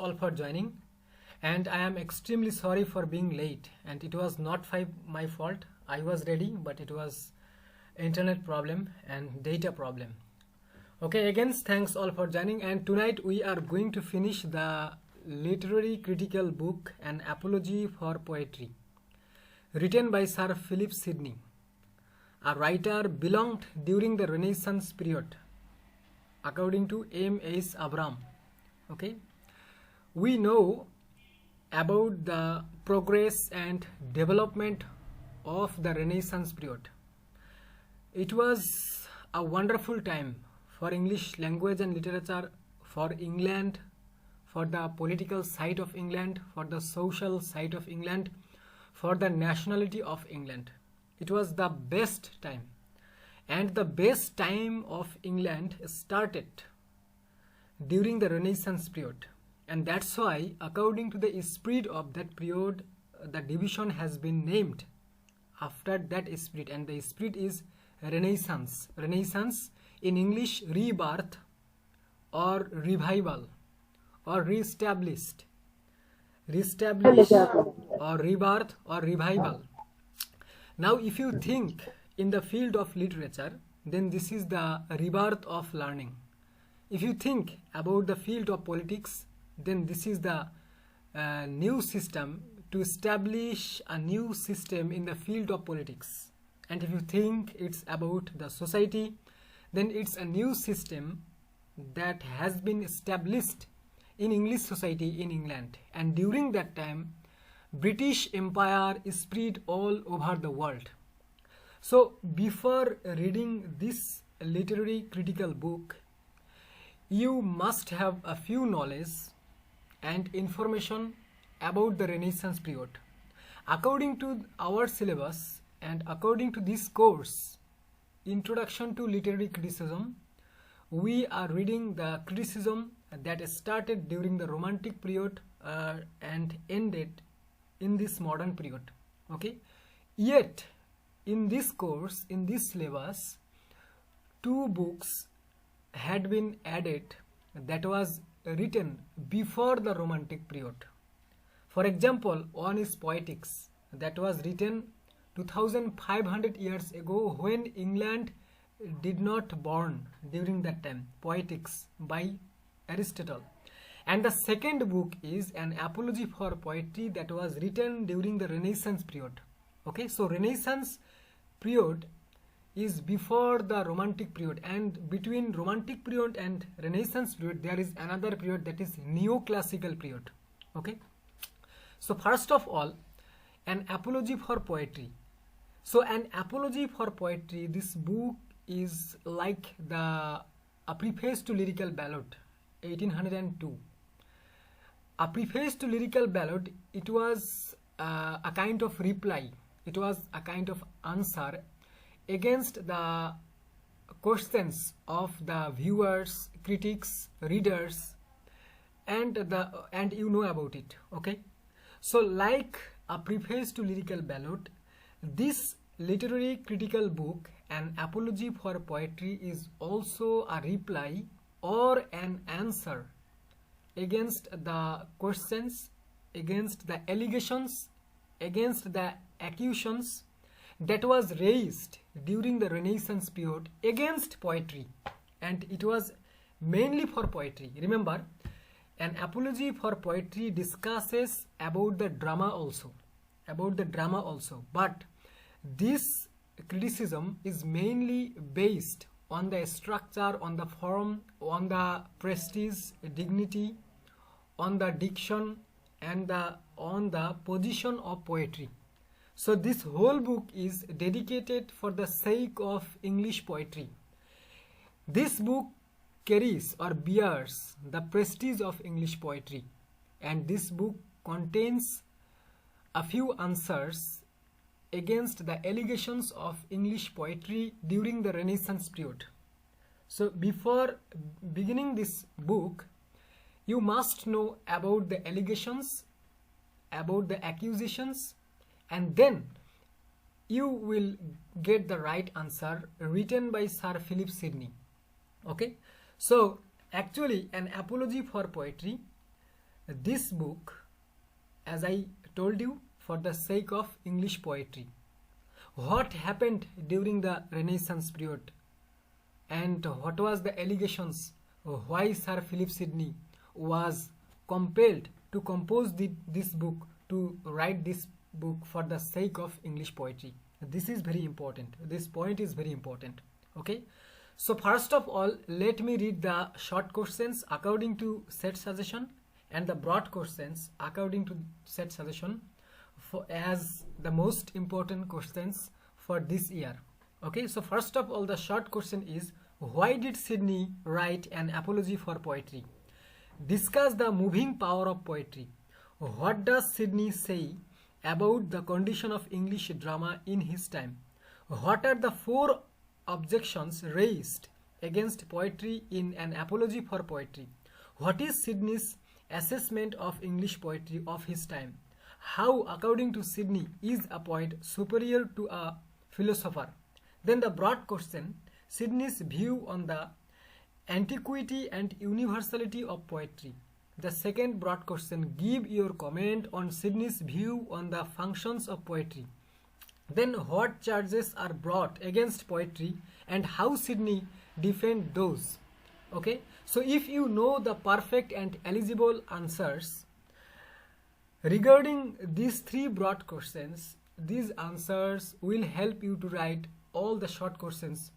all for joining, and I am extremely sorry for being late, and it was not my fault. I was ready, but it was internet problem and data problem. Okay, again, thanks all for joining, and tonight we are going to finish the literary critical book An Apology for Poetry, written by Sir Philip Sidney, a writer belonged during the Renaissance period, according to M.S. Abram. Okay, we know about the progress and development of the Renaissance period. It was a wonderful time for English language and literature, for England, for the political side of England, for the social side of England, for the nationality of England. It was the best time, and the best time of England started during the Renaissance period, and that's why, according to the spirit of that period, the division has been named after that spirit, and the spirit is Renaissance. Renaissance in English, rebirth or revival or reestablished or rebirth or revival. Now if you think in the field of literature, then this is the rebirth of learning. If you think about the field of politics, then this is the new system to establish a new system in the field of politics. And if you think it's about the society, then it's a new system that has been established in English society in England. And during that time, British Empire spread all over the world. So before reading this literary critical book, you must have a few knowledge and information about the Renaissance period. According to our syllabus and according to this course, Introduction to Literary Criticism, we are reading the criticism that started during the Romantic period and ended in this modern period. Okay, yet in this course, in this syllabus, two books had been added that was written before the Romantic period. For example, one is Poetics, that was written 2500 years ago when England did not born during that time. Poetics by Aristotle. And the second book is An Apology for Poetry, that was written during the Renaissance period. Okay, so Renaissance period is before the Romantic period, and between Romantic period and Renaissance period there is another period, that is Neoclassical period. Okay, so first of all, An Apology for Poetry. So An Apology for Poetry, this book is like a preface to Lyrical Ballad, 1802. A preface to Lyrical Ballad, it was a kind of reply, it was a kind of answer against the questions of the viewers, critics, readers, and you know about it. Okay, so like a preface to Lyrical Ballad, this literary critical book, An Apology for Poetry, is also a reply or an answer against the questions, against the allegations, against the accusations that was raised during the Renaissance period against poetry, and it was mainly for poetry. Remember, An Apology for Poetry discusses about the drama also, but this criticism is mainly based on the structure, on the form, on the prestige, dignity, on the diction, and on the position of poetry. So this whole book is dedicated for the sake of English poetry. This book carries or bears the prestige of English poetry, and this book contains a few answers against the allegations of English poetry during the Renaissance period. So before beginning this book, you must know about the allegations, about the accusations, and then you will get the right answer written by Sir Philip Sidney. Okay, so actually An Apology for Poetry this book, as I told you, for the sake of English poetry. What happened during the Renaissance period, and what was the allegations why Sir Philip Sidney was compelled to compose this book, to write this book for the sake of English poetry. This is very important. This point is very important. Okay, so first of all, let me read the short questions according to set suggestion and the broad questions according to set suggestion as the most important questions for this year. Okay, so first of all, the short question is, why did Sidney write an apology for poetry? Discuss the moving power of poetry. What does Sidney say about the condition of English drama in his time? What are the 4 objections raised against poetry in an apology for poetry? What is Sidney's assessment of English poetry of his time? How, according to Sidney, is a poet superior to a philosopher? Then the broad question, Sidney's view on the antiquity and universality of poetry. The second broad question, give your comment on Sidney's view on the functions of poetry. Then what charges are brought against poetry and how Sidney defend those. Okay, so if you know the perfect and eligible answers regarding these 3 broad questions, these answers will help you to write all the short questions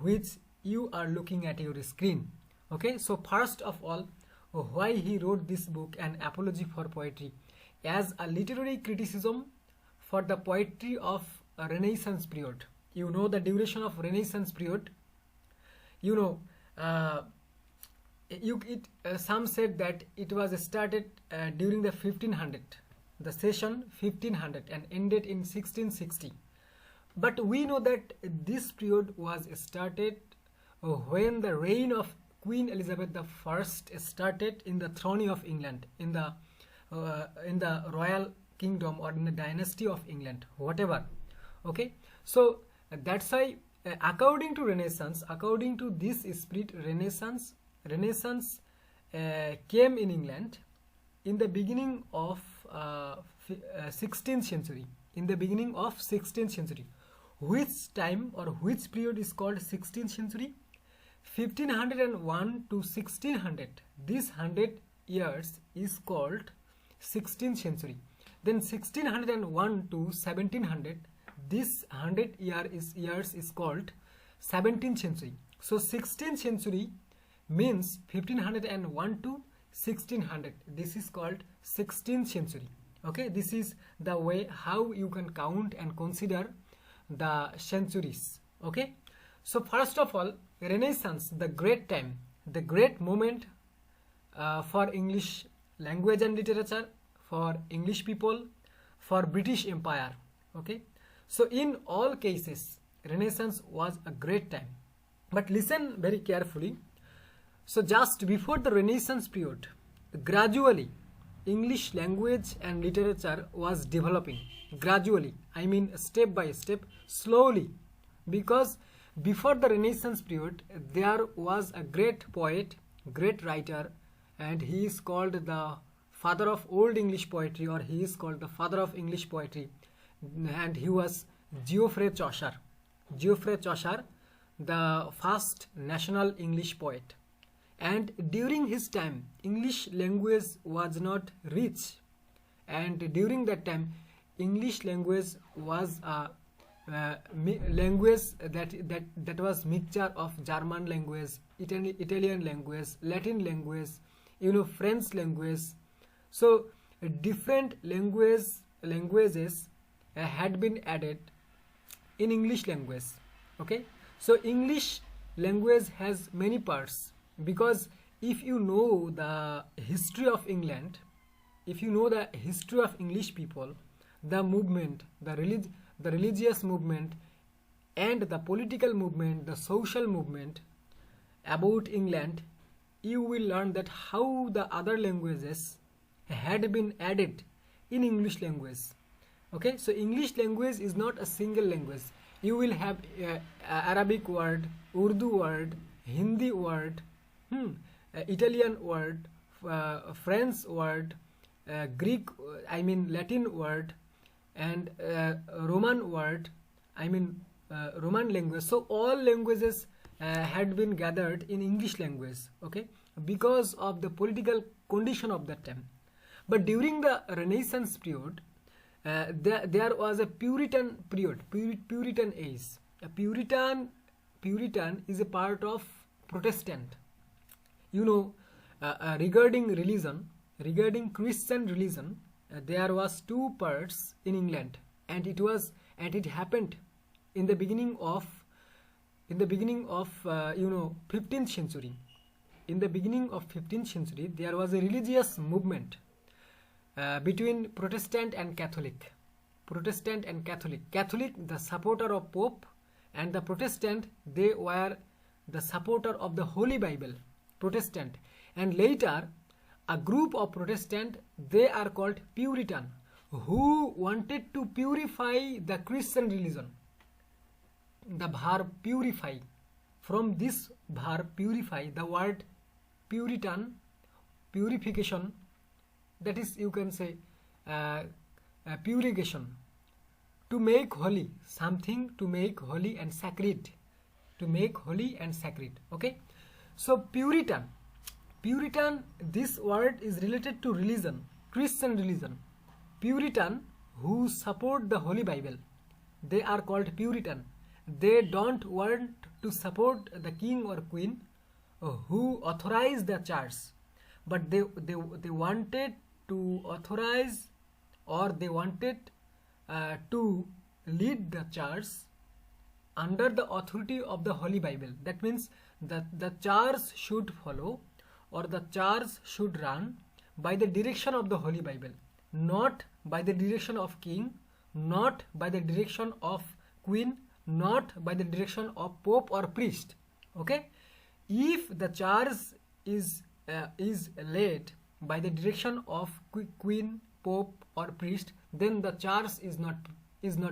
which you are looking at your screen. Okay, so first of all, why he wrote this book, An Apology for Poetry, as a literary criticism for the poetry of a Renaissance period. You know the duration of Renaissance period. You know, some said that it was started during the 1500, the session 1500, and ended in 1660. But we know that this period was started when the reign of Queen Elizabeth I started in the throne of England, in the royal kingdom or in the dynasty of England, whatever. Okay, so that's why according to Renaissance, according to this spirit, Renaissance came in England in the beginning of 16th century. In the beginning of 16th century, which time or which period is called 16th century? 1501 to 1600. This 100 years is called 16th century. Then 1601 to 1700. This 100 years is called 17th century. So 16th century means 1501 to 1600. This is called 16th century. Okay, this is the way how you can count and consider the centuries. Okay, so first of all, Renaissance, the great time, the great moment for English language and literature, for English people, for British Empire. Okay, so in all cases, Renaissance was a great time. But listen very carefully. So just before the Renaissance period, gradually English language and literature was developing. Gradually, I mean step by step, slowly, because before the Renaissance period there was a great poet, great writer, and he is called the father of Old English poetry, or he is called the father of English poetry, and he was Geoffrey Chaucer. Geoffrey Chaucer, the first national English poet. And during his time, English language was not rich, and during that time English language was a language that was mixture of German language, Italian language, Latin language, French language. So different languages had been added in English language. Okay, so English language has many parts, because if you know the history of England, if you know the history of English people, the movement, the religious movement, and the political movement, the social movement about England, you will learn that how the other languages had been added in English language. Okay, so English language is not a single language. You will have Arabic word, Urdu word, Hindi word, Italian word, French word, Greek, Latin word, and Roman word, Roman language. So all languages had been gathered in English language, okay, because of the political condition of that time. But during the Renaissance period, there was a Puritan period, Puritan age. A Puritan is a part of Protestant. Regarding religion, regarding Christian religion, there was two parts in England, and it happened in the beginning of 15th century. In the beginning of 15th century, there was a religious movement between Protestant and Catholic. Catholic, the supporter of Pope, and the Protestant, they were the supporter of the Holy Bible, Protestant. And later, a group of Protestant, they are called Puritan, who wanted to purify the Christian religion. The verb purify, from this verb purify, the word Puritan, purification, that is, you can say, purification, to make holy, something to make holy and sacred, okay. So Puritan, this word is related to religion, Christian religion. Puritan, who support the Holy Bible, they are called Puritan. They don't want to support the king or queen who authorize the church, but they wanted to authorize, or they wanted to lead the church under the authority of the Holy Bible. That means that the church should follow, or the church should run by the direction of the Holy Bible, not by the direction of king, not by the direction of queen, not by the direction of pope or priest, okay. If the church is led by the direction of queen, pope or priest, then the church is not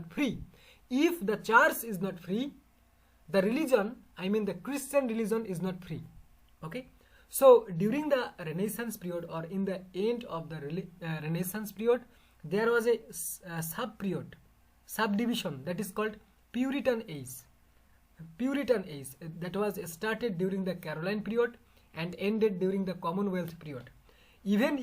free. If the church is not free, the religion, the Christian religion, is not free, okay. So during the Renaissance period, or in the end of the Renaissance period, there was a subdivision, that is called Puritan age, that was started during the Caroline period and ended during the Commonwealth period. Even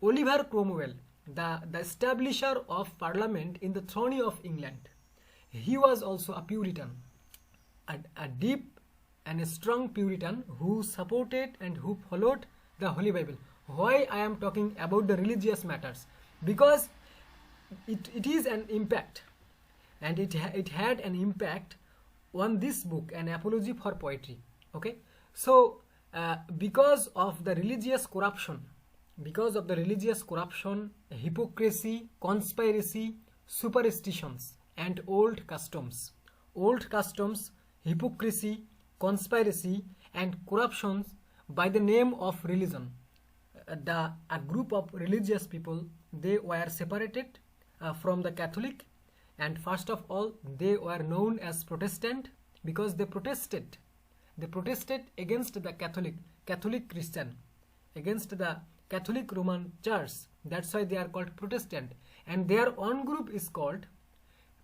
Oliver Cromwell, the establisher of Parliament in the throne of England, he was also a Puritan, a deep and a strong Puritan who supported and who followed the Holy Bible. Why I am talking about the religious matters? Because it is an impact, and it had an impact on this book, An Apology for Poetry, okay. So because of the religious corruption, hypocrisy, conspiracy, superstitions, and old customs, hypocrisy, conspiracy, and corruptions by the name of religion, a group of religious people, they were separated from the Catholic, and first of all, they were known as Protestant because they protested against the Catholic Christian, against the Catholic Roman Church. That's why they are called Protestant, and their own group is called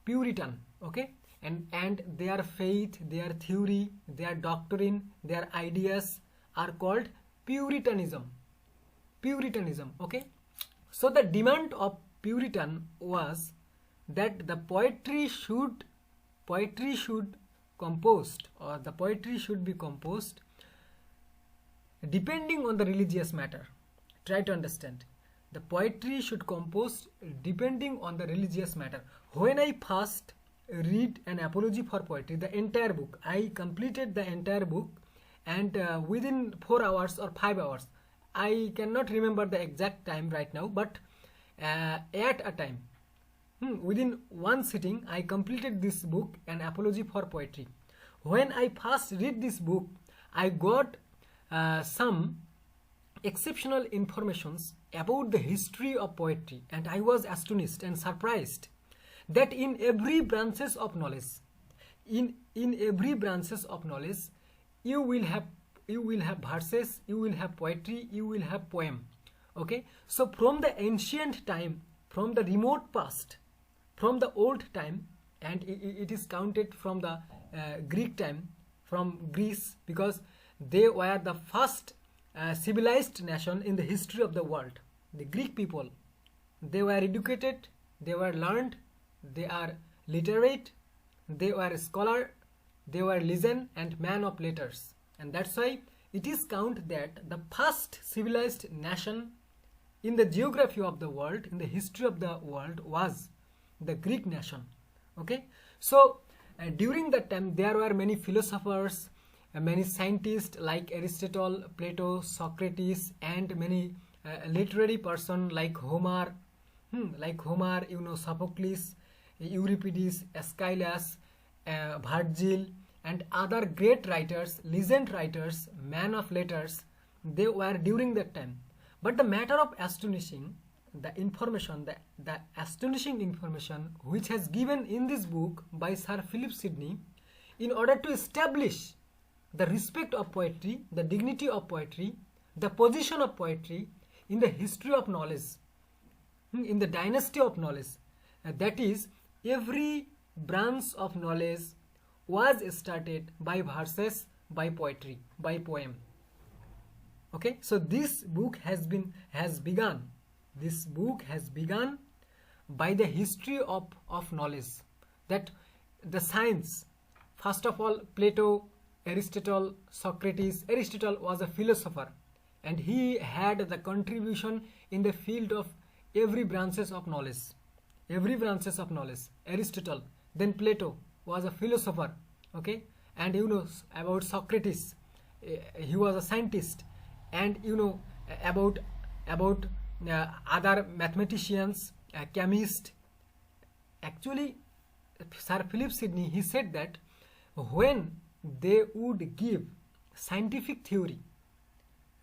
Puritan, okay. And their faith, their theory, their doctrine, their ideas are called Puritanism, okay. So the demand of Puritan was that the poetry should composed, or the poetry should be composed depending on the religious matter. Try to understand. The poetry should compose depending on the religious matter. When I first read An Apology for Poetry, the entire book, I completed the entire book, and within 4 hours or 5 hours, I cannot remember the exact time right now, but at a time, within one sitting, I completed this book, An Apology for Poetry. When I first read this book, I got some exceptional informations about the history of poetry, and I was astonished and surprised that in every branches of knowledge, you will have you will have verses, you will have poetry, you will have poem. Okay, so from the ancient time, from the remote past, from the old time, and it is counted from the Greek time, from Greece, because they were the first civilized nation in the history of the world. The Greek people, they were educated, they were learned, they are literate, they were scholar, they were legend and man of letters, and that's why it is counted that the first civilized nation in the geography of the world, in the history of the world, was the Greek nation. Okay, so during that time there were many philosophers, many scientists like Aristotle, Plato, Socrates, and many literary person like Homer, Sophocles, Euripides, Aeschylus, Virgil, and other great writers, legend writers, man of letters. They were during that time. But the matter of astonishing, the information, the astonishing information which has given in this book by Sir Philip Sidney, in order to establish the respect of poetry, the dignity of poetry, the position of poetry in the history of knowledge, in the dynasty of knowledge, that is, every branch of knowledge was started by verses, by poetry, by poem. Okay, so this book has begun by the history of knowledge, that the science, first of all, Plato, Aristotle, Socrates. Aristotle was a philosopher, and he had the contribution in the field of every branches of knowledge. Aristotle, then Plato was a philosopher. Okay, and about Socrates, he was a scientist, and about other mathematicians, chemists. Actually, Sir Philip Sidney, he said that when they would give scientific theory,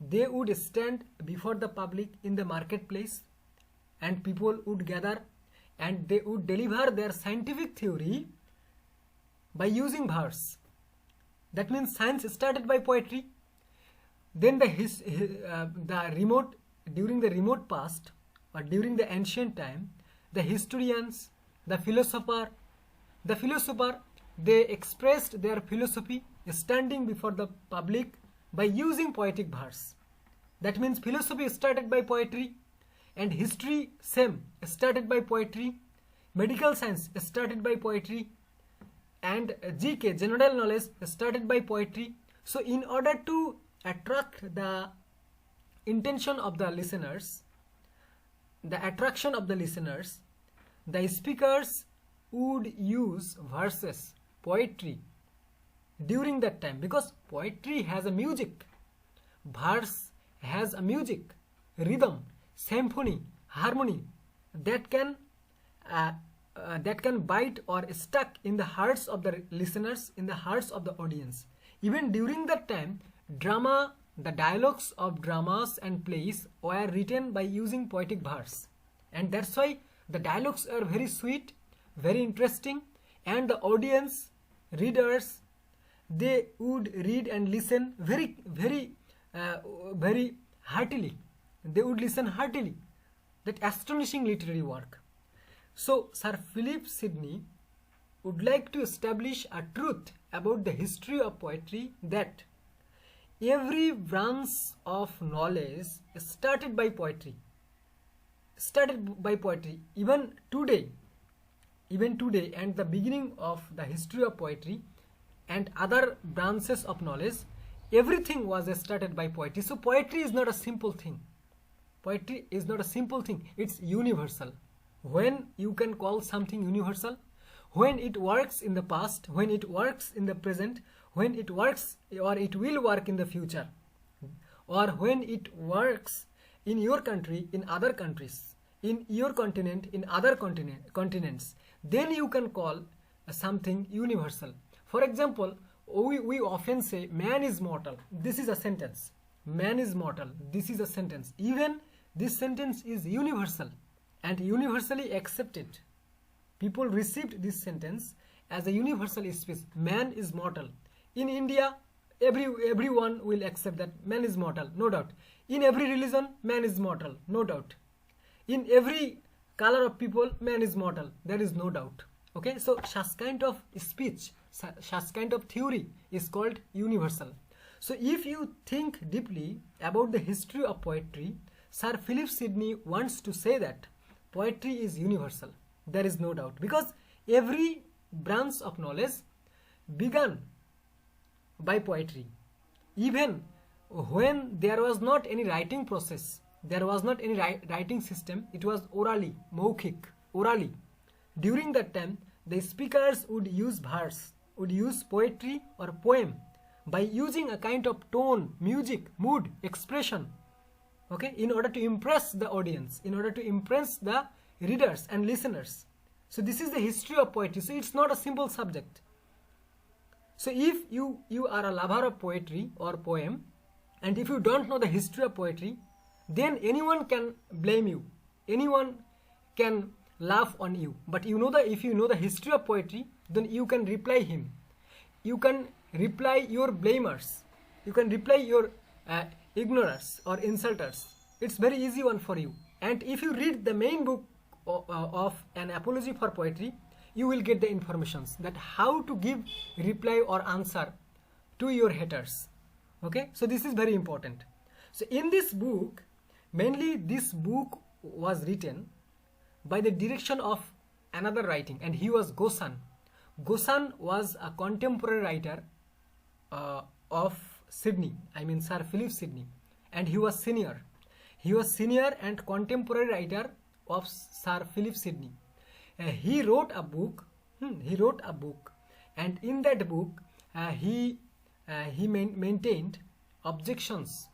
they would stand before the public in the marketplace, and people would gather, and they would deliver their scientific theory by using verse. That means science started by poetry. Then during the remote past, or during the ancient time, the historians, the philosopher, they expressed their philosophy standing before the public by using poetic verse. That means philosophy started by poetry, and history same started by poetry, medical science started by poetry, and GK, general knowledge, started by poetry. So in order to attract the intention of the listeners, the attraction of the listeners, the speakers would use verses, poetry during that time, because poetry has a music, verse has a music, rhythm, symphony, harmony that can bite or stuck in the hearts of the listeners, in the hearts of the audience. Even during that time, the dialogues of dramas and plays were written by using poetic verse, and that's why the dialogues are very sweet, very interesting, and the audience, readers, they would read and listen very heartily. They would listen heartily, that astonishing literary work. So Sir Philip Sidney would like to establish a truth about the history of poetry, that every branch of knowledge started by poetry. Even today, and the beginning of the history of poetry and other branches of knowledge, everything was started by poetry. So poetry is not a simple thing. It's universal. When you can call something universal, when it works in the past, when it works in the present, when it works or it will work in the future, or when it works in your country, in other countries, in your continent, in other continents, then you can call something universal. For example, we often say man is mortal. This is a sentence. Man is mortal. This is a sentence. Even this sentence is universal and universally accepted. People received this sentence as a universal speech. Man is mortal. In India, everyone will accept that man is mortal, no doubt. In every religion, man is mortal, no doubt. In every color of people, man is mortal, there is no doubt. Okay, so such kind of speech, such kind of theory is called universal. So if you think deeply about the history of poetry, Sir Philip Sidney wants to say that poetry is universal. There is no doubt, because every branch of knowledge began by poetry. Even when there was not any writing process, there was not any writing system, it was orally, maukhik, orally. During that time, the speakers would use verse, would use poetry or poem by using a kind of tone, music, mood, expression, okay, in order to impress the audience, in order to impress the readers and listeners. So this is the history of poetry. So it's not a simple subject. So if you are a lover of poetry or poem, and if you don't know the history of poetry, then anyone can blame you, anyone can laugh on you. But you know that if you know the history of poetry, then you can reply him, you can reply your blamers, you can reply your ignorers or insulters. It's very easy one for you. And if you read the main book of An Apology for Poetry, you will get the informations that how to give reply or answer to your haters. Okay, so this is very important. So in this book, mainly this book was written by the direction of another writing, and he was Gosan. Gosan was a contemporary writer of Sidney, I mean Sir Philip Sidney, and he was senior. He was senior and contemporary writer of Sir Philip Sidney. He wrote a book. And in that book, he maintained objections,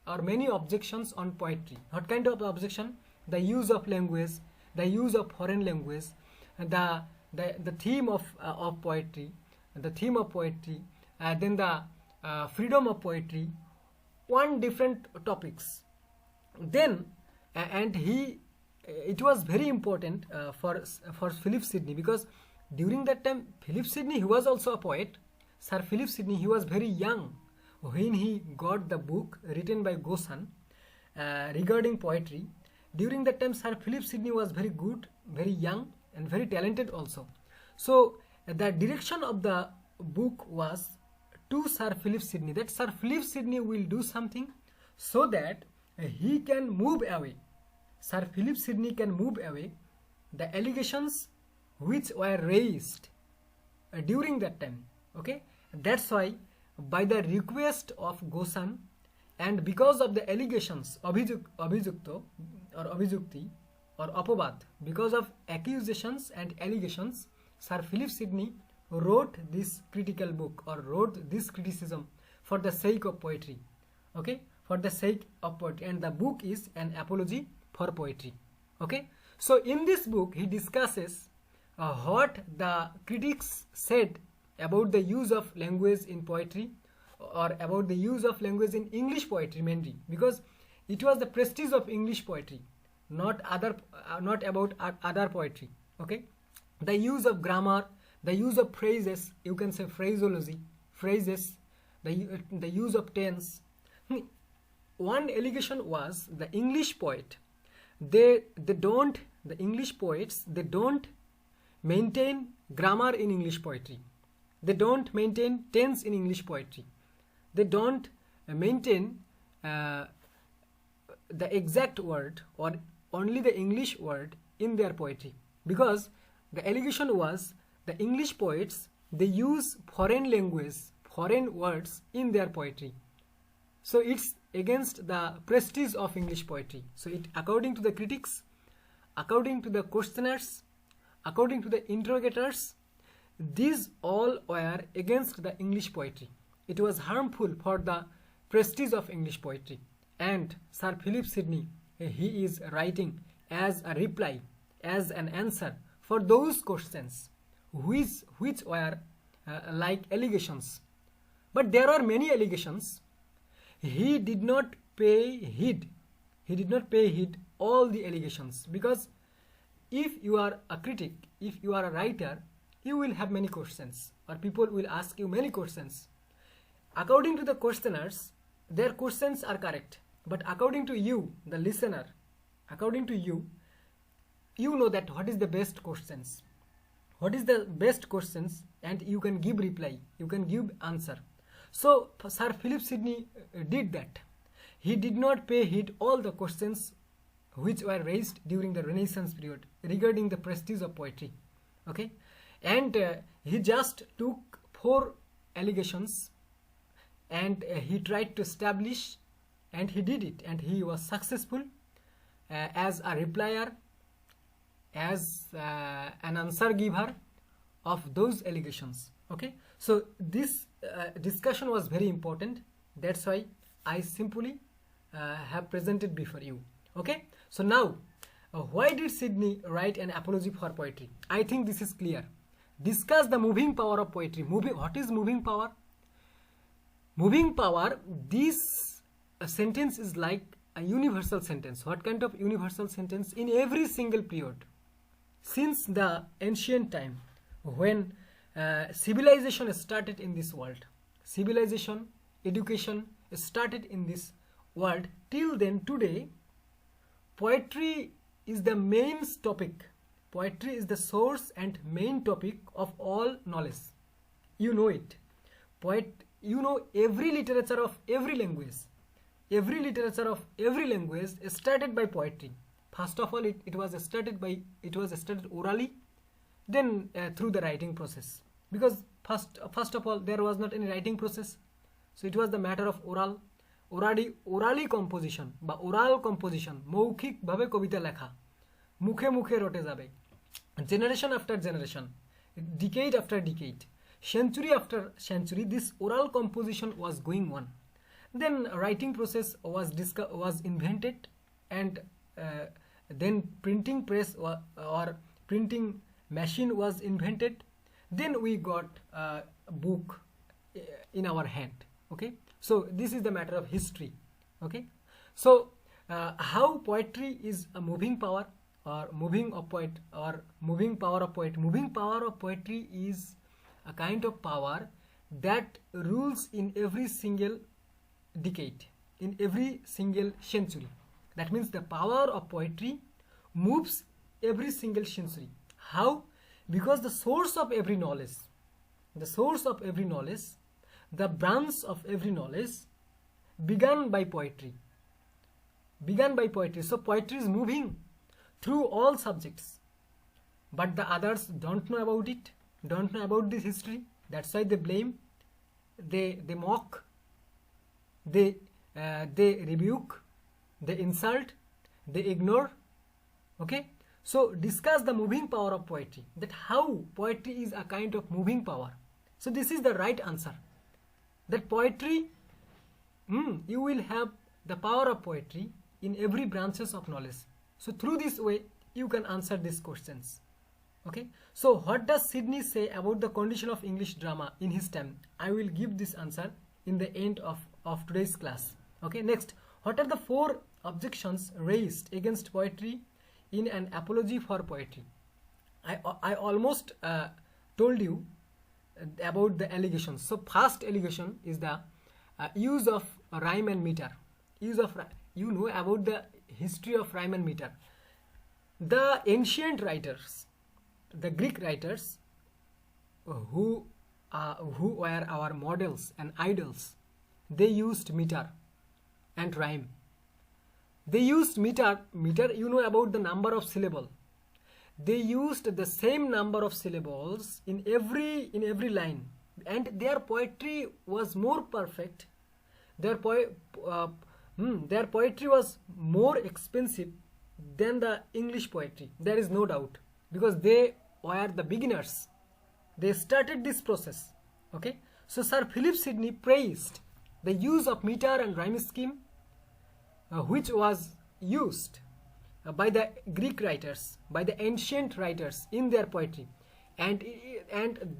or many objections on poetry. What kind of objection? The use of language, the use of foreign language, the theme of poetry, the theme of poetry, then the freedom of poetry, one different topics. Then and it was very important for Philip Sidney, because during that time Philip Sidney, he was also a poet. Sir Philip Sidney, he was very young when he got the book written by Gosan regarding poetry. During that time Sir Philip Sidney was very good, very young, and very talented also. So the direction of the book was to Sir Philip Sidney, that Sir Philip Sidney will do something so that he can move away. Sir Philip Sidney can move away the allegations which were raised during that time. Okay, that's why by the request of Gosan, and because of the allegations, abhijukto or abhijukti or apobad, because of accusations and allegations, Sir Philip Sidney wrote this critical book, or wrote this criticism for the sake of poetry. Okay, for the sake of poetry, and the book is An Apology for Poetry. Okay, so in this book he discusses what the critics said about the use of language in poetry, or about the use of language in English poetry mainly, because it was the prestige of English poetry, not about other poetry. Okay, the use of grammar, the use of phrases, you can say phraseology, phrases, the use of tense. One allegation was the English poet, the English poets, they don't maintain grammar in English poetry, they don't maintain tense in English poetry, they don't maintain the exact word or only the English word in their poetry, because the allegation was the English poets, they use foreign language, foreign words in their poetry. So it's against the prestige of English poetry. So it, according to the critics, according to the questioners, according to the interrogators, these all were against the English poetry. It was harmful for the prestige of English poetry. And Sir Philip Sidney, he is writing as a reply, as an answer for those questions which were like allegations. But there are many allegations. He did not pay heed. He did not pay heed all the allegations, because if you are a critic, if you are a writer, you will have many questions, or people will ask you many questions. according to the questioners, their questions are correct, but according to you, the listener, according to you, you know that what is the best questions, what is the best questions, and you can give reply, you can give answer. So Sir Philip Sidney did that. He did not pay heed all the questions which were raised during the Renaissance period regarding the prestige of poetry. Okay, and he just took 4 allegations and he tried to establish, and he did it, and he was successful as a replier, as an answer giver of those allegations. Okay, so this discussion was very important. That's why I simply have presented before you. Okay, so now why did Sidney write an apology for poetry? I think this is clear. Discuss the moving power of poetry. What is moving power? Moving power, this sentence is like a universal sentence. What kind of universal sentence? In every single period, since the ancient time, when civilization started in this world, civilization, education started in this world, till then, today, poetry is the main topic. Poetry is the source and main topic of all knowledge. You know it. You know every literature of every language. Every literature of every language started by poetry. First of all, it was started orally, then through the writing process. Because first of all, there was not any writing process, so it was the matter of orally composition বা oral composition, মৌখিক ভাবে কবিতা লেখা, মুখে মুখে রটে যাবে, generation after generation, decade after decade, century after century, this oral composition was going on. Then writing process was invented, and then printing press or printing machine was invented. Then we got a book in our hand. Okay, so this is the matter of history. Okay, so how poetry is a moving power, or moving power of poetry. Moving power of poetry is a kind of power that rules in every single decade, in every single century. That means the power of poetry moves every single century. How? Because the source of every knowledge, the branch of every knowledge began by poetry. So poetry is moving through all subjects, but the others don't know about it, don't know about this history. That's why they blame, they mock, they rebuke, they insult, they ignore. Okay, so discuss the moving power of poetry, that how poetry is a kind of moving power. So this is the right answer, that poetry, you will have the power of poetry in every branches of knowledge. So through this way you can answer these questions. Okay, so what does Sidney say about the condition of English drama in his time? I will give this answer in the end of today's class. Okay, next, what are the 4 objections raised against poetry in an apology for poetry? I almost told you about the allegations. So first allegation is the use of rhyme and meter. You know about the history of rhyme and meter. The ancient writers, the Greek writers, who were our models and idols, they used meter and rhyme. They used meter, you know about the number of syllable. They used the same number of syllables in every line, and their poetry was more perfect. Their poetry was more expensive than the English poetry. There is no doubt, because they were the beginners. They started this process. Okay, so Sir Philip Sidney praised the use of meter and rhyme scheme, which was used by the Greek writers, by the ancient writers in their poetry, and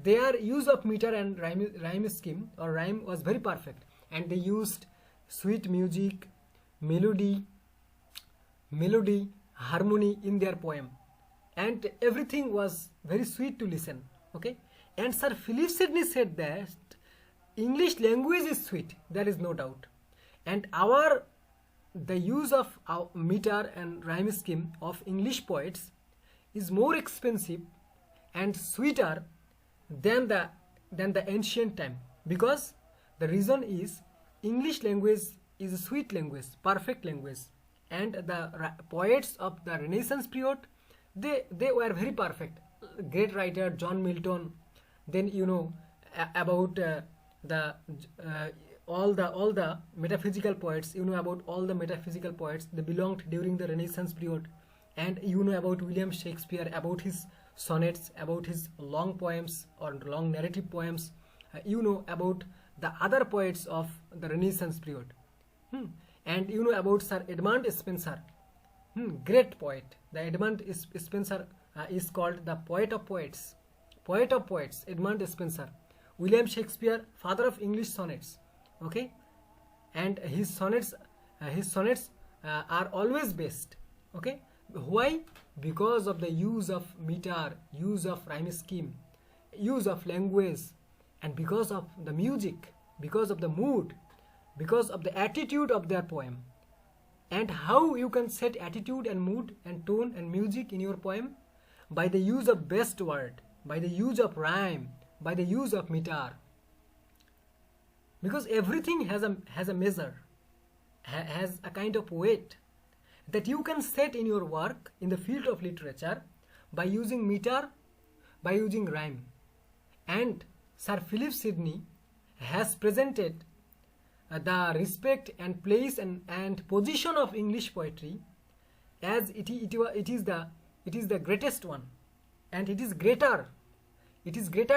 their use of meter and rhyme scheme or rhyme was very perfect, and they used sweet music, melody, harmony in their poem, and everything was very sweet to listen. Okay, and Sir Philip Sidney said that English language is sweet, there is no doubt, and the use of our meter and rhyme scheme of English poets is more expensive and sweeter than the ancient time, because the reason is English language is a sweet language, perfect language, and the poets of the Renaissance period, they were very perfect. Great writer John Milton, then about all the metaphysical poets, about all the metaphysical poets, they belonged during the Renaissance period, and about William Shakespeare, about his sonnets, about his long poems or long narrative poems, about the other poets of the Renaissance period, and about Sir Edmund Spenser, great poet. The Edmund Spenser is called the poet of poets, Edmund Spenser. William Shakespeare, father of English sonnets, okay, and his sonnets are always best, okay. Why? Because of the use of meter, use of rhyme scheme, use of language, and because of the music, because of the mood, because of the attitude of their poem. And how you can set attitude and mood and tone and music in your poem? By the use of best word, by the use of rhyme, by the use of meter. Because everything has a measure, has a kind of weight that you can set in your work in the field of literature by using meter, by using rhyme. And Sir Philip Sidney has presented the respect and place and position of English poetry as it is the greatest one, and it is greater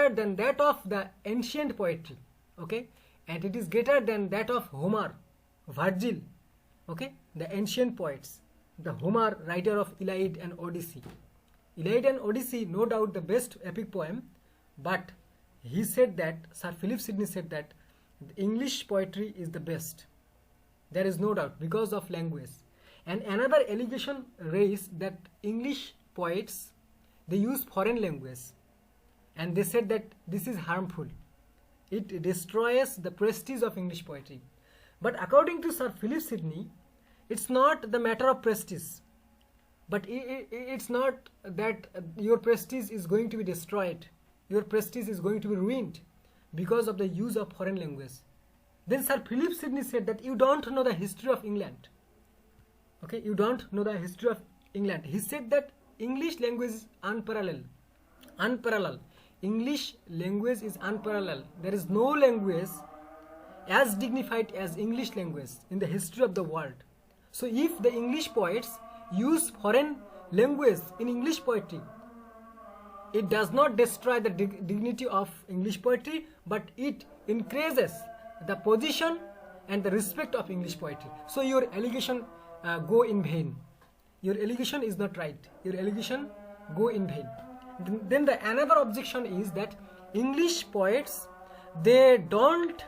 than that of the ancient poetry, okay, and it is greater than that of Homer, Virgil, okay, the ancient poets, the Homer, writer of Iliad and Odyssey. Iliad and Odyssey, no doubt the best epic poem, but he said that, Sir Philip Sidney said that English poetry is the best. There is no doubt, because of language. And another allegation raised that English poets, they use foreign language, and they said that this is harmful. It destroys the prestige of English poetry. But according to Sir Philip Sidney, it's not the matter of prestige, but it's not that your prestige is going to be destroyed, your prestige is going to be ruined because of the use of foreign language. Then Sir Philip Sidney said that you don't know the history of England, okay, you don't know the history of England. He said that English language is unparalleled. English language is unparalleled. There is no language as dignified as English language in the history of the world. So if the English poets use foreign language in English poetry, it does not destroy the dignity of English poetry, but it increases the position and the respect of English poetry. So your allegation go in vain. Your allegation is not right. Your allegation go in vain. Then the another objection is that English poets, they don't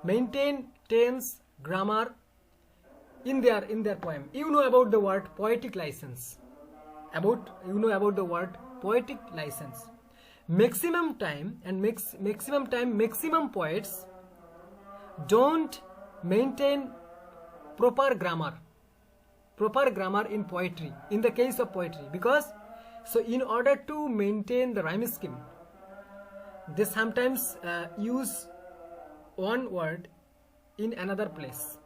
maintain tense, grammar in their poem. You know about the word poetic license. About the word poetic license. Maximum poets don't maintain proper grammar in poetry, in the case of poetry, because so in order to maintain the rhyme scheme, they sometimes use one word in another place.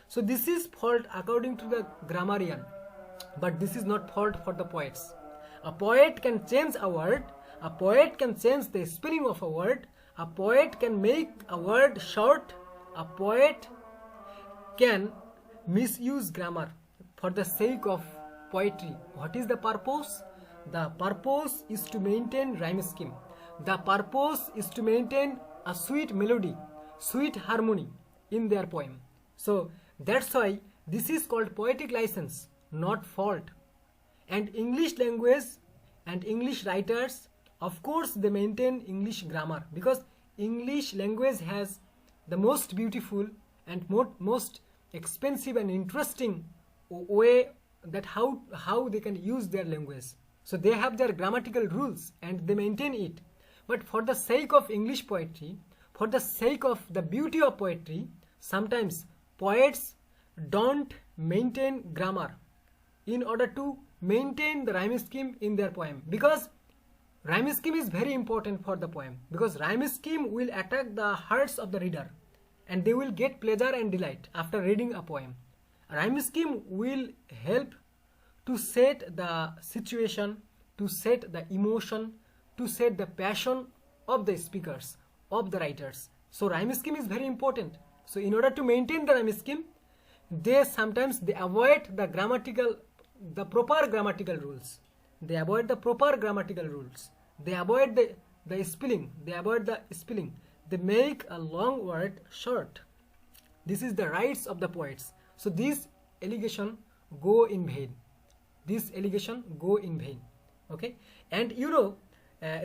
So this is fault according to the grammarian, but this is not fault for the poets. A poet can change a word, a poet can change the spelling of a word, a poet can make a word short, a poet can misuse grammar for the sake of poetry. What is the purpose? The purpose is to maintain rhyme scheme. The purpose is to maintain a sweet melody, sweet harmony in their poem. So that's why this is called poetic license, not fault. And English language and English writers, of course, they maintain English grammar, because English language has the most beautiful and most expensive and interesting way that how they can use their language. So they have their grammatical rules and they maintain it. But for the sake of English poetry, for the sake of the beauty of poetry, sometimes poets don't maintain grammar in order to maintain the rhyme scheme in their poem, because rhyme scheme is very important for the poem, because rhyme scheme will attack the hearts of the reader and they will get pleasure and delight after reading a poem. Rhyme scheme will help to set the situation, to set the emotion, to set the passion of the speakers, of the writers. So rhyme scheme is very important. So in order to maintain the rhyme scheme, they sometimes avoid the proper grammatical rules. They avoid the proper grammatical rules. They avoid the spelling. They avoid the spelling. They make a long word short. This is the rights of the poets. So these allegations go in vain. These allegations go in vain. Okay, and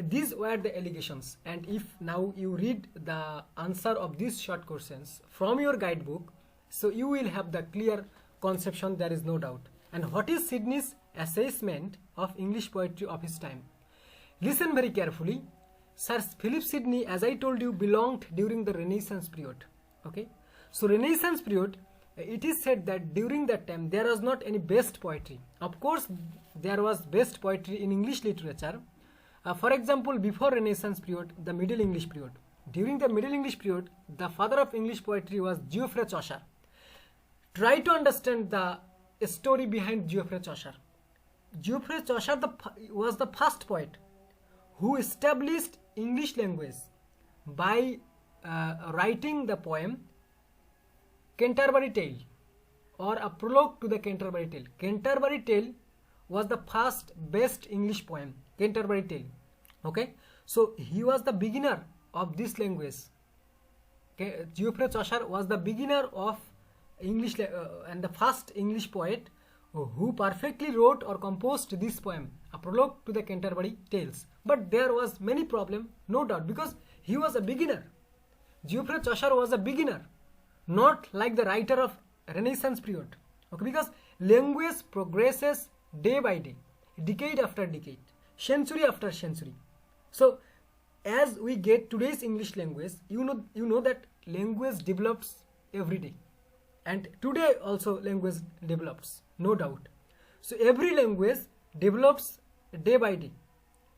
these were the allegations. And if now you read the answer of these short questions from your guidebook, so you will have the clear conception, there is no doubt. And what is Sidney's assessment of English poetry of his time? Listen very carefully. Sir Philip Sidney, as I told you, belonged during the Renaissance period. Okay, so Renaissance period, it is said that during that time there was not any best poetry. Of course, there was best poetry in English literature. For example, before Renaissance period, the Middle English period. During the Middle English period, the father of English poetry was Geoffrey Chaucer. Try to understand the story behind Geoffrey Chaucer. Geoffrey Chaucer was the first poet who established English language by writing the poem Canterbury Tale, or a prologue to the Canterbury Tale. Canterbury Tale was the first best English poem, Canterbury Tale. Okay, so he was the beginner of this language. Okay, Geoffrey Chaucer was the beginner of English and the first English poet who perfectly wrote or composed this poem, a prologue to the Canterbury Tales. But there was many problem, no doubt, because he was a beginner. Geoffrey Chaucer was a beginner, not like the writer of Renaissance period. Okay, because language progresses day by day, decade after decade, century after century. So as we get today's English language, you know that language develops every day, and today also language develops, no doubt. So every language develops day by day.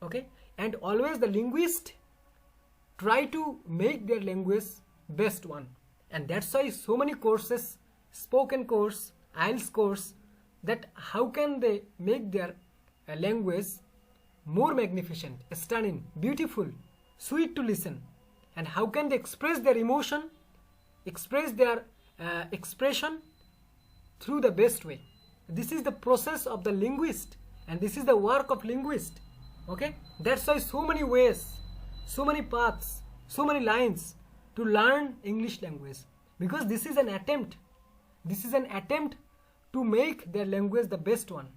Okay, and always the linguists try to make their language best one, and that's why so many courses, spoken course, IELTS course, that how can they make their language more magnificent, stunning, beautiful, sweet to listen, and how can they express their emotion, express their expression through the best way. This is the process of the linguist, and this is the work of linguist. Okay, that's why so many ways, so many paths, so many lines to learn English language, because this is an attempt to make their language the best one,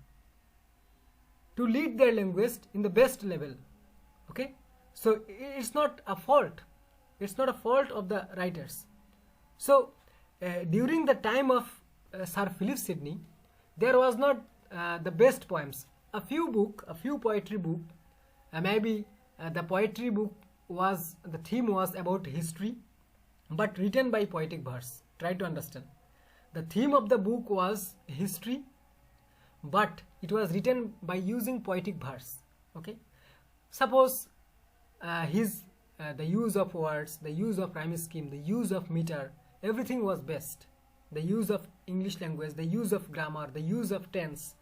to lead their language in the best level. Okay, so it's not a fault, of the writers. So during the time of Sir Philip Sidney, there was not the best poems. A few poetry book, maybe the poetry book the theme was about history, but written by poetic verse. Try to understand. The theme of the book was history, but it was written by using poetic verse. Okay, suppose the use of words, the use of rhyme scheme, the use of meter, everything was best. The use of English language, the use of grammar, the use of tense,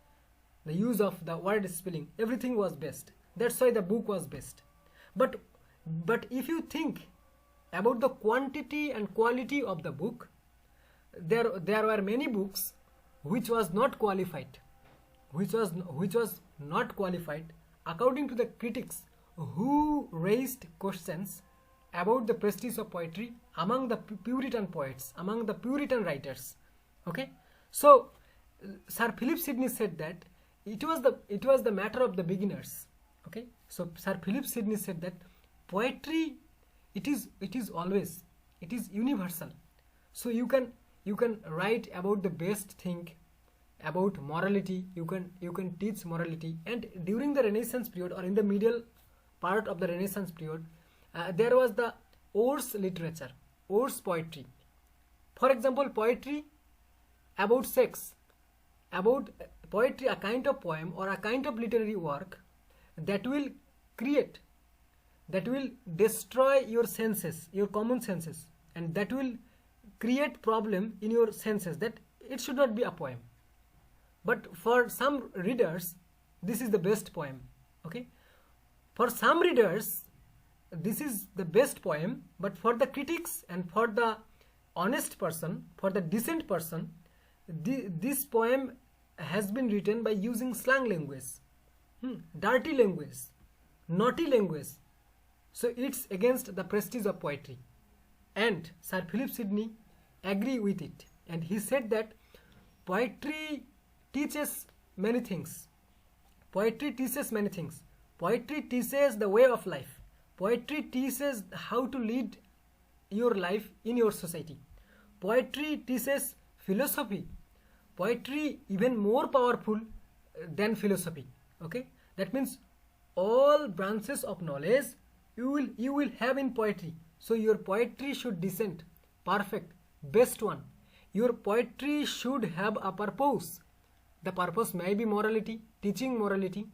the use of the word spelling, everything was best. That's why the book was best. But if you think about the quantity and quality of the book, there were many books which was not qualified, according to the critics who raised questions about the prestige of poetry among the Puritan poets, among the Puritan writers. Okay, so Sir Philip Sidney said that it was the matter of the beginners. Okay, so Sir Philip Sidney said that poetry, it is universal. So you can write about the best thing, about morality. You can teach morality. And during the Renaissance period, or in the middle part of the Renaissance period, there was the Or's literature, Or's poetry. For example, poetry about sex, about poetry, a kind of poem or a kind of literary work that will create, that will destroy your senses, your common senses, and that will create problem in your senses, that it should not be a poem. But for some readers, this is the best poem. Okay, for some readers, this is the best poem, but for the critics and for the honest person, for the decent person, this poem has been written by using slang language, dirty language, naughty language. So it's against the prestige of poetry. And Sir Philip Sidney agreed with it, and he said that poetry teaches many things. Poetry teaches many things. Poetry teaches the way of life. Poetry teaches how to lead your life in your society. Poetry teaches philosophy. Poetry even more powerful than philosophy. Okay, that means all branches of knowledge you will have in poetry. So your poetry should descend perfect, best one. Your poetry should have a purpose. The purpose may be morality, teaching morality.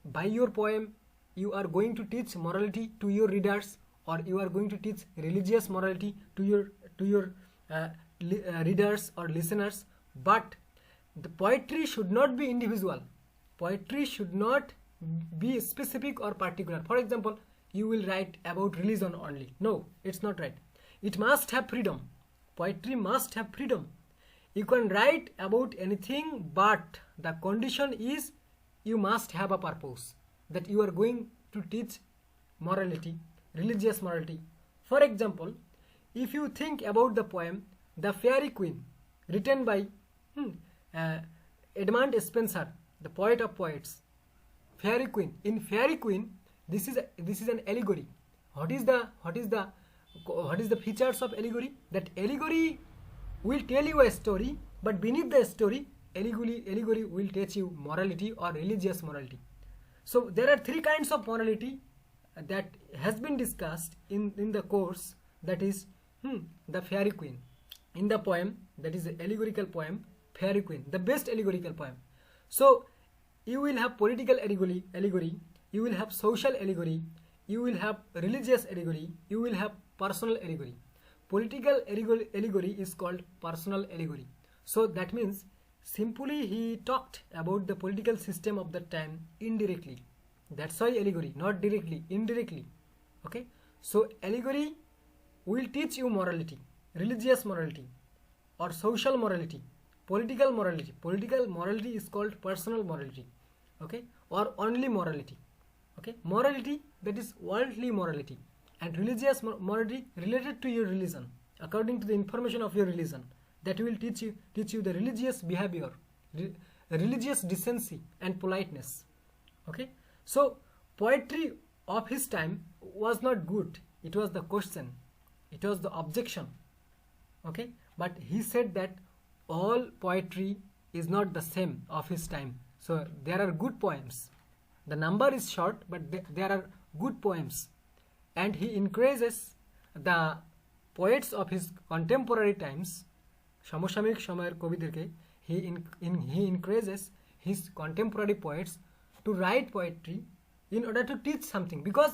By your poem, you are going to teach morality to your readers, or you are going to teach religious morality to your readers or listeners. But the poetry should not be individual. Poetry should not be specific or particular. For example, you will write about religion only. No, it's not right. It must have freedom. Poetry must have freedom. You can write about anything, but the condition is you must have a purpose, that you are going to teach morality, religious morality. For example, if you think about the poem The Fairy Queen, written by Edmund Spenser, the poet of poets. Fairy Queen. In Fairy Queen, this is an allegory. What is the features of allegory? That allegory will tell you a story, but beneath the story, allegory will teach you morality or religious morality. So there are three kinds of morality that has been discussed in the course, that is the Fairy Queen. In the poem, that is the allegorical poem, Fairy Queen, the best allegorical poem. So you will have political allegory, you will have social allegory, you will have religious allegory, you will have personal allegory. Political allegory is called personal allegory. So that means simply he talked about the political system of that time indirectly. That's why allegory, not directly, indirectly. Okay, so allegory will teach you morality, religious morality or social morality, political morality. Political morality is called personal morality. Okay, or only morality. Okay, morality, that is worldly morality, and religious morality related to your religion, according to the information of your religion, that will teach you the religious behavior, religious decency and politeness. Okay, so poetry of his time was not good. It was the question, it was the objection. Okay, but he said that all poetry is not the same of his time. So there are good poems. The number is short, but there are good poems, and he encourages the poets of his contemporary times, সমসাময়িক সময়ের কবিদেরকে, he encourages his contemporary poets to write poetry in order to teach something, because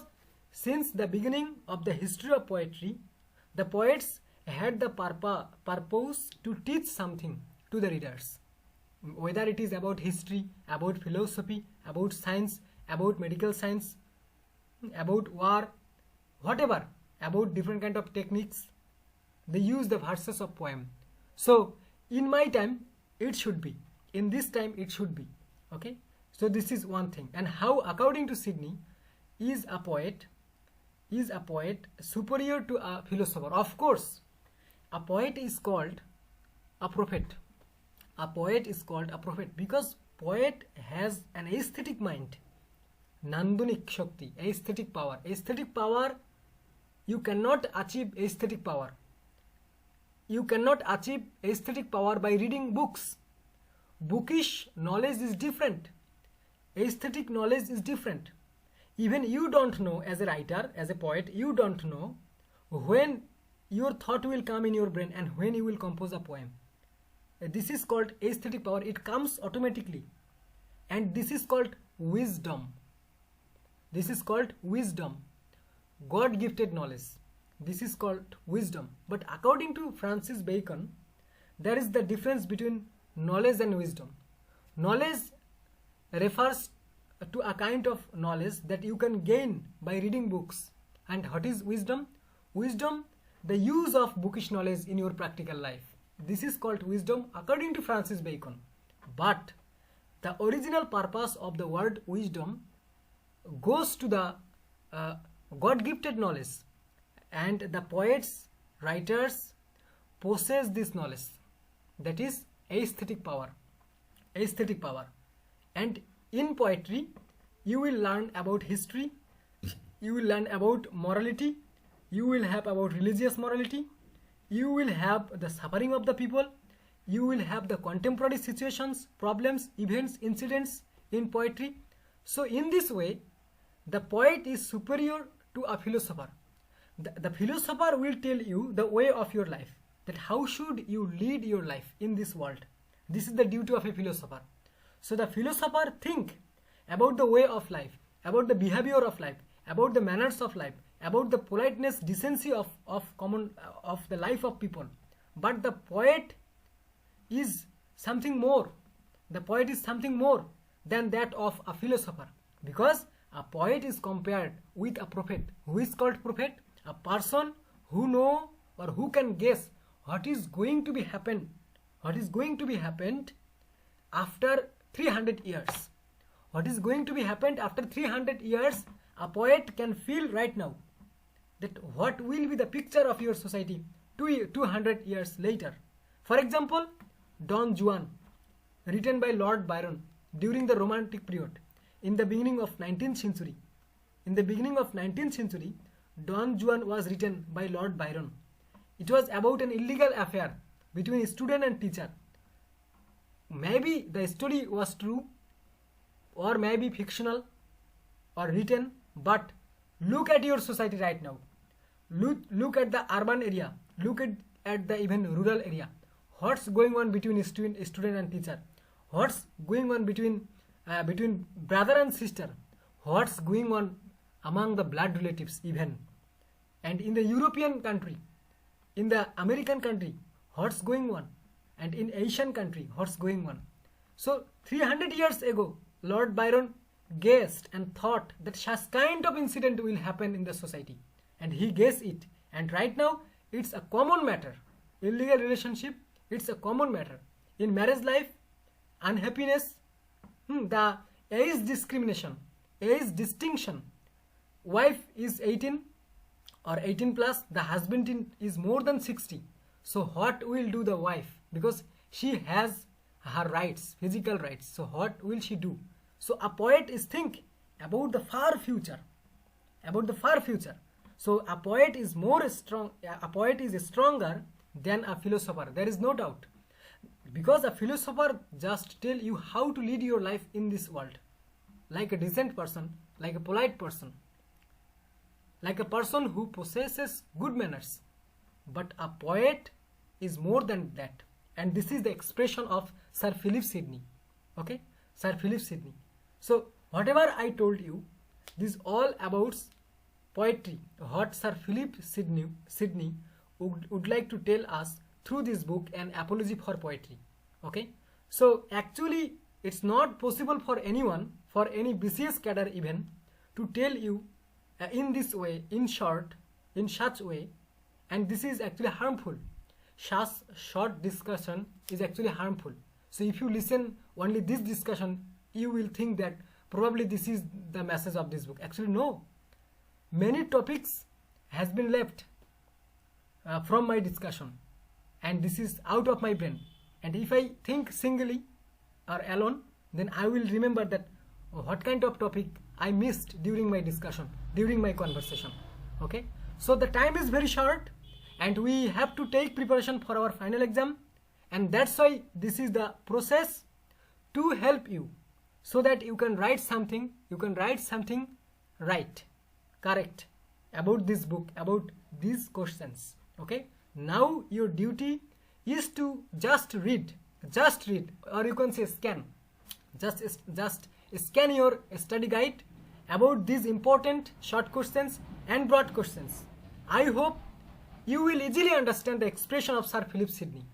since the beginning of the history of poetry, the poets had the purpose to teach something to the readers, whether it is about history, about philosophy, about science, about medical science, about war, whatever, about different kind of techniques. They use the verses of poem. So in my time it should be, in this time it should be. Okay, so this is one thing. And how, according to Sidney, is a poet superior to a philosopher? Of course, a poet is called a prophet. A poet is called a prophet because poet has an aesthetic mind, nandunik shakti, aesthetic power. Aesthetic power, you cannot achieve aesthetic power. You cannot achieve aesthetic power by reading books. Bookish knowledge is different. Aesthetic knowledge is different. Even you don't know, as a writer, as a poet, you don't know when your thought will come in your brain and when you will compose a poem. This is called aesthetic power. It comes automatically, and this is called wisdom. This is called wisdom, God gifted knowledge. This is called wisdom. But according to Francis Bacon, there is the difference between knowledge and wisdom. Knowledge refers to a kind of knowledge that you can gain by reading books. And what is wisdom? Wisdom, the use of bookish knowledge in your practical life. This is called wisdom according to Francis Bacon. But the original purpose of the word wisdom goes to the God-gifted knowledge, and the poets, writers possess this knowledge. That is aesthetic power. Aesthetic power. And in poetry, you will learn about history, you will learn about morality, you will have about religious morality, you will have the suffering of the people, you will have the contemporary situations, problems, events, incidents in poetry. So in this way, the poet is superior to a philosopher. The philosopher will tell you the way of your life, that how should you lead your life in this world. This is the duty of a philosopher. So the philosopher think about the way of life, about the behavior of life, about the manners of life, about the politeness, decency of the life of people. But the poet is something more. The poet is something more than that of a philosopher, because a poet is compared with a prophet. Who is called prophet? A person who know or who can guess what is going to be happened. What is going to be happened after 300 years. What is going to be happened after 300 years, a poet can feel right now that what will be the picture of your society 200 years later. For example, Don Juan, written by Lord Byron during the Romantic period in the beginning of 19th century. In the beginning of 19th century, Don Juan was written by Lord Byron. It was about an illegal affair between student and teacher. Maybe the story was true or maybe fictional or written, but look at your society right now. Look at the urban area. Look at the even rural area. What's going on between student and teacher? What's going on between brother and sister? What's going on among the blood relatives even? And in the European country, in the American country, what's going on? And in Asian country, what's going on? So 300 years ago, Lord Byron guessed and thought that such kind of incident will happen in the society, and he guessed it. And right now, it's a common matter. Illegal relationship, it's a common matter. In marriage life, unhappiness, the age discrimination, age distinction. Wife is 18 or 18 plus, the husband is more than 60. So what will do the wife? Because she has her rights, physical rights. So what will she do? So a poet is think about the far future. About the far future. So a poet is stronger than a philosopher. There is no doubt. Because a philosopher just tell you how to lead your life in this world. Like a decent person, like a polite person, like a person who possesses good manners. But a poet is more than that. And this is the expression of Sir Philip Sidney. Okay? Sir Philip Sidney. So whatever I told you, this is all about poetry. What Sir Philip Sidney would like to tell us through this book, An Apology for Poetry. Okay? So actually it's not possible for anyone, for any BCS cadre even, to tell you in this way, in short, in such way, and this is actually harmful. Such short discussion is actually harmful. So if you listen only this discussion, you will think that probably this is the message of this book. Actually no. Many topics has been left from my discussion, and this is out of my brain. And if I think singly or alone, then I will remember that what kind of topic I missed during my discussion, during my conversation. Okay? So the time is very short, and we have to take preparation for our final exam, and that's why this is the process to help you, so that you can write something, right, correct about this book, about these questions. Okay, now your duty is to just read, or you can say scan, just scan your study guide about these important short questions and broad questions. I hope you will easily understand the expression of Sir Philip Sidney.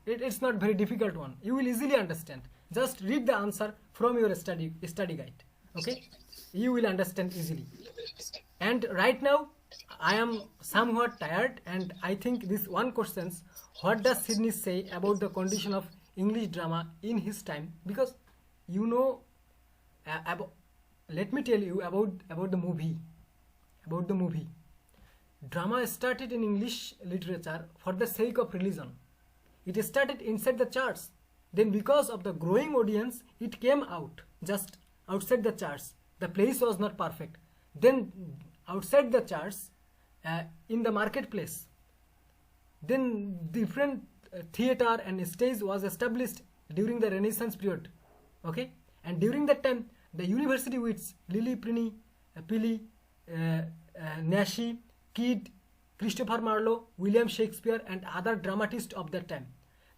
It's not very difficult one. You will easily understand. Just read the answer from your study guide. Okay, you will understand easily. And right now I am somewhat tired, and I think this one questions, what does Sidney say about the condition of English drama in his time? Because you know, let me tell you about the movie. About the movie, drama started in English literature for the sake of religion. It started inside the church. Then because of the growing audience, it came out just outside the church. The place was not perfect. Then outside the church, in the marketplace, then different theater and stage was established during the Renaissance period. Okay, and during that time, the university wits Lily Prini, Pili, Nashi, Kidd, Christopher Marlowe, William Shakespeare, and other dramatists of that time,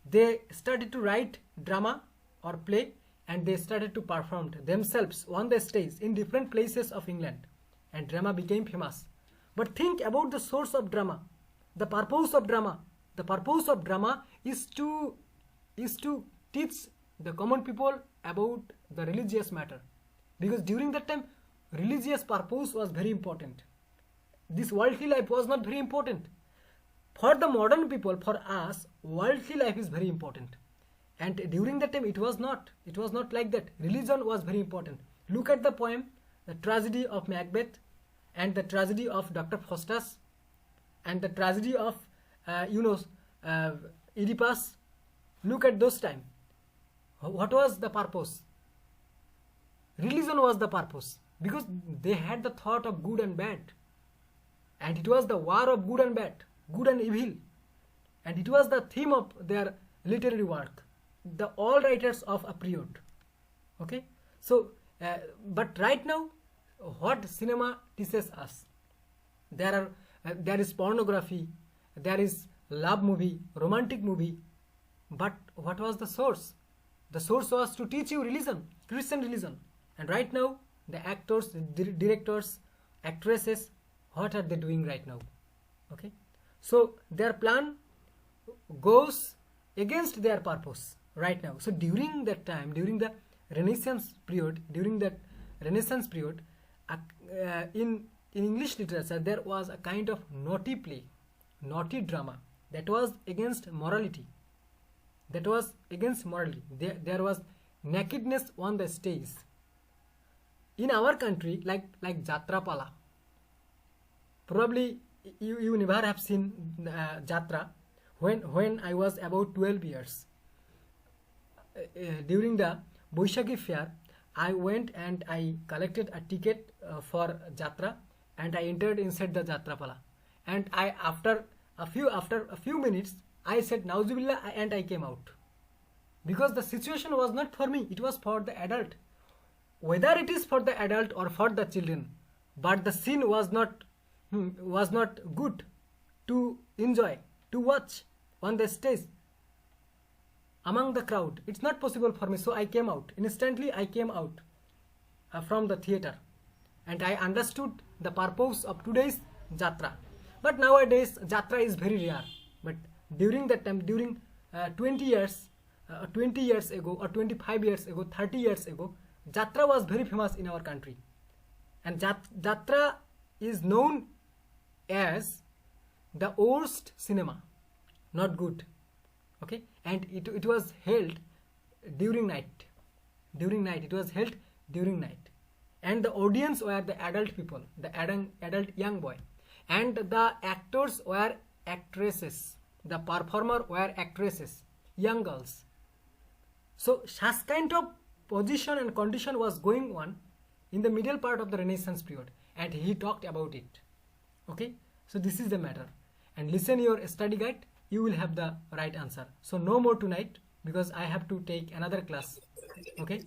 they started to write drama or play, and they started to perform themselves on the stage in different places of England, and drama became famous. But think about the source of drama, the purpose of drama. The purpose of drama is to teach the common people about the religious matter, because during that time religious purpose was very important. This worldly life was not very important. For the modern people, for us, worldly life is very important. And during that time, it was not like that. Religion was very important. Look at the poem, The Tragedy of Macbeth, and the tragedy of Dr. Faustus, and the tragedy of, Oedipus. Look at those time. What was the purpose? Religion was the purpose, because they had the thought of good and bad. And it was the war of good and bad, good and evil. And it was the theme of their literary work, the all writers of a period. Okay, so but right now, what cinema teaches us? There is pornography, there is love movie, romantic movie. But what was the source? The source was to teach you religion, Christian religion. And right now, the actors, the directors, actresses, what are they doing right now? Okay, so their plan goes against their purpose right now. So during that time, during the Renaissance period, in English literature, there was a kind of naughty play, naughty drama that was against morality. There was nakedness on the stage. In our country, like Jatra Pala, probably you never have seen Jatra. When I was about 12 years, during the Boishaki fair, I went and I collected a ticket for Jatra, and I entered inside the Jatra Pala. And after a few minutes, I said Nauzubillah, and I came out, because the situation was not for me; it was for the adult. Whether it is for the adult or for the children, but the scene was not good to enjoy, to watch on the stage among the crowd. It's not possible for me, so I came out. Instantly I came out from the theater, and I understood the purpose of today's Jatra. But nowadays Jatra is very rare. But during that time, during 20 years ago, or 25 years ago, 30 years ago, Jatra was very famous in our country. And Jatra is known as the worst cinema, not good. Okay, and it was held during night. It was held during night, and the audience were the adult people, the adult young boy, and the actors were actresses, the performer were actresses, young girls. So such kind of position and condition was going on in the middle part of the Renaissance period, and he talked about it. Okay, so this is the matter, and listen your study guide, you will have the right answer. So no more tonight, because I have to take another class. Okay.